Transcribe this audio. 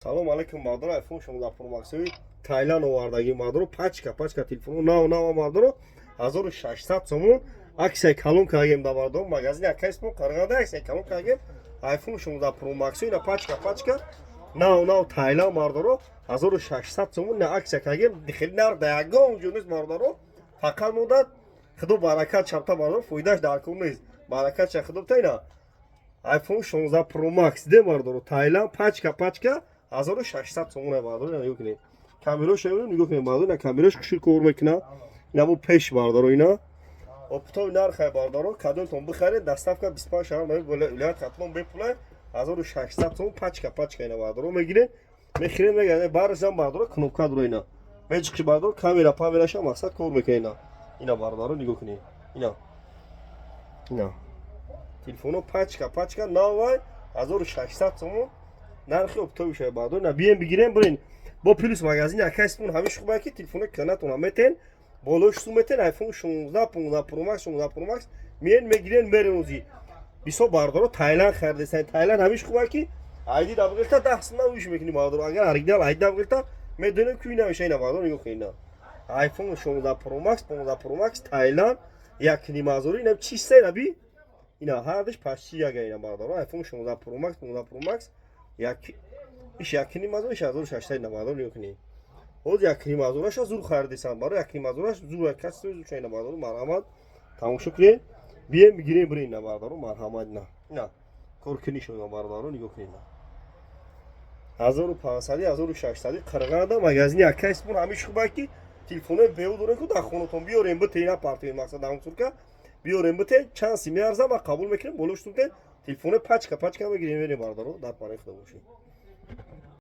Салом алейкум мардуро, айфон 16 Pro Max-и Тайланд овардаги мардуро пачка телефону нав мардуро 1600 сомон аксия калон кардагем да мардуро магазини акайсмо қарғанда аксия калон кардагем айфон 16 Pro Max-и на пачка нав Тайланд мардуро 1600 сомон на аксия кардагем дихил нар даягон ҷунис мардуро фақат мудат худо баракат чапта мардуро фоидаш дар кун нест баракат ча худо тайна айфон 16 Pro Max де мардуро Тайланд пачка 1600 сомон мардуро нигоҳ кунед камерош нигоҳ кунед мардуро камерош кушир кор мекуна ина бу пеш мардуро ина оптови нархай мардуро кадонтон бихаред доставка 25 шаҳр вилоят қатмон бепулай 1600 сомон пачка ина мардуро мегиред мехиред мегиред барзам мардуро кнопка дуро ина мечиқи мардуро камераша мақсад кор мекунед ина мардуро нигоҳ кунед ина телефоно пачка навай 1600 сомон нархи оптовиша мардуро на бием бигирем бурин бо плюс магазини акайсмон ҳамиш хубае ки телефоно канатона метен болош сумметен айфон 16 Pro Max мен мегирен меренузи бисо мардуро Тайланд хардесан Тайланд ҳамиш хубае ки айди давғилта 10 сомон уш мекунӣ мардуро агар оригинал айди давғилта медонем ки ина мешайна мардуро нигоҳ кунед айфон 16 Pro Max Тайланд 1,5 ина чиста наби ина ҳардаш пасчи яга ина мардуро айфон 16 Pro Max иш 1,5 иш 1600 ина мардуро нигоҳ кунед ҳоз 1,5 зур хардесан баро 1,5 зур каси зур чайна мардуро марҳамат тамошо кунед бием бигирем бурин ина мардуро марҳамат ина коркуниш ина мардуро нигоҳ кунед 1500 1600 қарғанда магазини акайсмон ҳамиш хубае ки телефоно беу дорем ку дар хонатон биёрем бите ина партои мақсад дамсурка биёрем бите чанд си меарзам ва қабул мекунем болош тунте телефоно пачка мегирем мардуро дар параи худо бошед.